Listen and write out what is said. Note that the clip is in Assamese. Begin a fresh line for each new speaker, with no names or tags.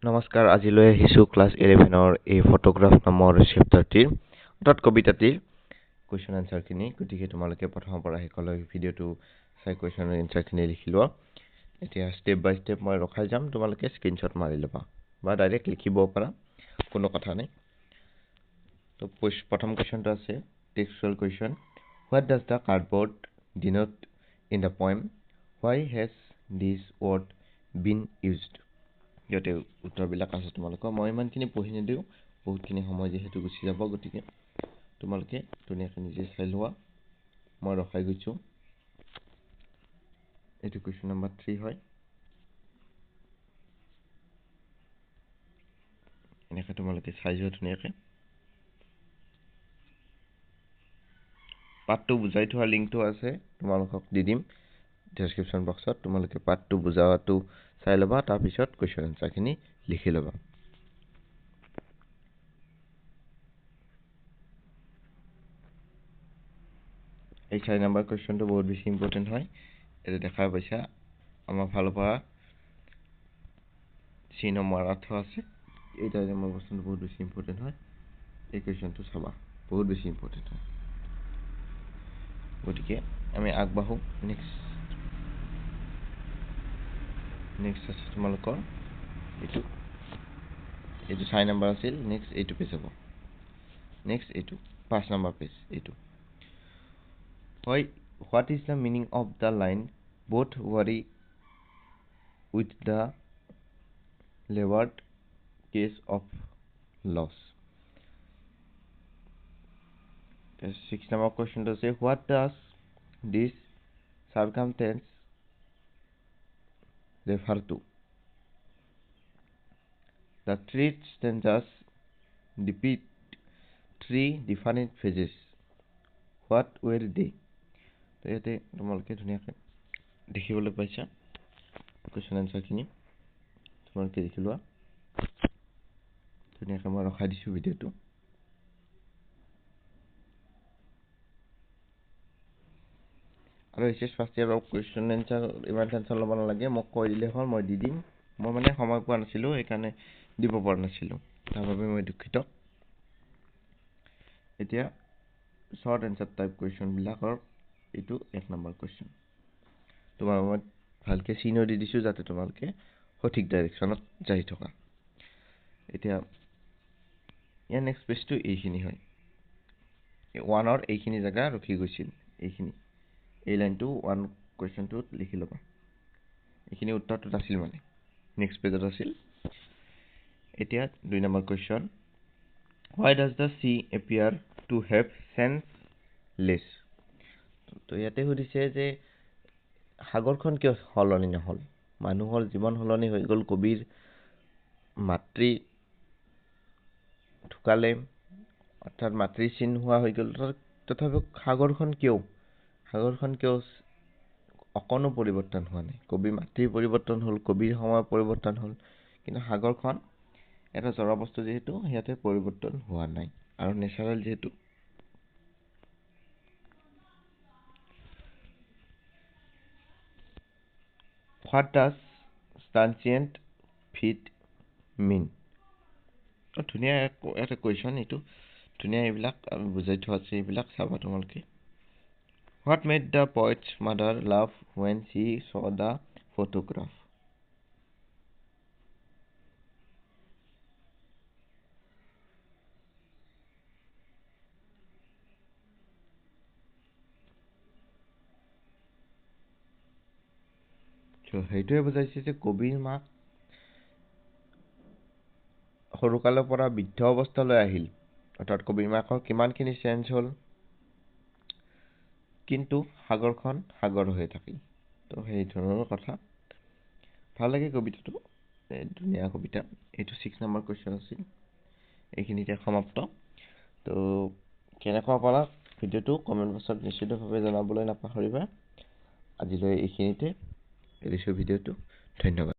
নমস্কাৰ, আজিলৈ আহিছোঁ ক্লাছ 11ৰ এই ফটোগ্ৰাফ নামৰ চেপ্টাৰটিৰ অৰ্থাৎ কবিতাটিৰ কুৱেশ্যন এনচাৰখিনি। গতিকে তোমালোকে প্ৰথমৰ পৰা শেষলৈ ভিডিঅ'টো চাই কুৱেশ্যন এনচাৰখিনি লিখি লোৱা। এতিয়া ষ্টেপ বাই ষ্টেপ মই ৰখাই যাম, তোমালোকে স্ক্ৰীনশ্বট মাৰি ল'বা বা ডাইৰেক্ট লিখিব পাৰা, কোনো কথা নাই। তো প্ৰথম কুৱেশ্যনটো আছে textual question. What does the cardboard denote in the poem? Why has this word been used? ইয়াতে উত্তৰবিলাক আছে তোমালোকৰ। মই ইমানখিনি পঢ়ি নিদিওঁ, বহুতখিনি সময় যিহেতু গুচি যাব, গতিকে তোমালোকে ধুনীয়াকৈ নিজে চাই লোৱা। মই ৰখাই গৈছোঁ। এইটো কুৱেশ্যন নম্বৰ 3 হয়। এনেকৈ তোমালোকে চাই যোৱা ধুনীয়াকৈ। পাৰ্টটো বুজাই থোৱা লিংকটো আছে, তোমালোকক দি দিম ডেছক্ৰিপশ্যন বক্সত। তোমালোকে পাৰ্টটো বুজাটো চাই ল'বা, তাৰপিছত কুৱেশ্যন এনচাৰখিনি লিখি ল'বা। এই 4 নম্বৰ কুৱেশ্যনটো বহুত বেছি ইম্পৰ্টেণ্ট হয়। এইটো দেখা পাইছা, আমাৰ ফালৰ পৰা চিহ্ন মৰা থোৱা আছে। এই 4 নম্বৰ কুৱেশ্যনটো বহুত বেছি ইম্পৰ্টেণ্ট হয়। এই কুৱেশ্যনটো চাবা, বহুত বেছি ইম্পৰ্টেণ্ট হয়। গতিকে আমি আগবাঢ়োঁ। নেক্সট আছে তোমালোকৰ এইটো 4 নম্বৰ আছিল। নেক্সট এইটো পেজ হ'ব। নেক্সট এইটো 5 নম্বৰ পেজ। এইটো what is the meaning of the line both weary with the leeward case of loss? 6 number কুৱেশ্যনটো আছে what does this circumstance refer to? The three stanzas repeat 3 different phases. What were they? তো ইয়াতে তোমালোকে ধুনীয়াকৈ দেখিবলৈ পাইছা কুৱেশ্যন এনচাৰখিনি। তোমালোকে দেখি লোৱা ধুনীয়াকৈ। মই ৰখাই দিছোঁ ভিডিঅ'টো। আৰু এইচএছ ফাৰ্ষ্ট ইয়াৰৰ কুৱেশ্যন এনচাৰ ইমান টেনশ্যন ল'ব নালাগে, মোক কৈ দিলে হ'ল, মই দি দিম। মই মানে সময় পোৱা নাছিলোঁ, সেইকাৰণে দিব পৰা নাছিলোঁ, তাৰ বাবে মই দুঃখিত। এতিয়া শ্বৰ্ট এনচাৰ টাইপ কুৱেশ্যনবিলাকৰ এইটো 1 নম্বৰ কুৱেশ্যন। তোমালোকক মই ভালকৈ চিহ্ন দি দিছোঁ যাতে তোমালোকে সঠিক ডাইৰেকশ্যনত যাই থকা। এতিয়া ইয়াৰ নেক্সট পেজটো এইখিনি হয়। 1ৰ এইখিনি জেগা ৰখি গৈছিল, এইখিনি এই লাইনটো 1 কুৱেশ্যনটোত লিখি ল'বা। এইখিনি উত্তৰটোত আছিল, মানে নেক্সট পেজত আছিল। এতিয়া 2 number question. Why does the sea appear to have changeless? তো ইয়াতে সুধিছে যে সাগৰখন কিয় সলনি নহ'ল? মানুহৰ জীৱন সলনি হৈ গ'ল, কবিৰ মাতৃ ঢুকালে, অৰ্থাৎ মাতৃচিন হোৱা হৈ গ'ল, তথাপিও সাগৰখন কিয় অকণো পৰিৱৰ্তন হোৱা নাই? কবিৰ মাতৃৰ পৰিৱৰ্তন হ'ল, কবিৰ সময়ৰ পৰিৱৰ্তন হ'ল, কিন্তু সাগৰখন এটা জড় বস্তু যিহেতু সিহঁতে পৰিৱৰ্তন হোৱা নাই, আৰু নেচাৰেল যিহেতু। হোৱাট ডাজ ট্ৰানচিয়েণ্ট ফিট মিন? ধুনীয়া এটা কুৱেশ্যন এইটো, ধুনীয়া। এইবিলাক আমি বুজাই থোৱা আছে, এইবিলাক চাবা তোমালোকে। What made the poet's mother laugh when she saw the photograph? সেইটোৱে বুজাইছে যে কবিৰ মাক সৰুকালৰ পৰা বৃদ্ধ অৱস্থালৈ আহিল, অৰ্থাৎ কবিৰ মাকৰ কিমানখিনি চেঞ্জ হ'ল, কিন্তু সাগৰখন সাগৰ হৈ থাকিল। তো সেই ধৰণৰ কথা। ভাল লাগে কবিতাটো, ধুনীয়া কবিতা। এইটো 6 নম্বৰ কুৱেশ্যন আছিল। এইখিনিতে সমাপ্ত। তো কেনেকুৱা পালা ভিডিঅ'টো কমেণ্ট বক্সত নিশ্চিতভাৱে জনাবলৈ নাপাহৰিবা। আজিলৈ এইখিনিতে এৰিছোঁ ভিডিঅ'টো। ধন্যবাদ।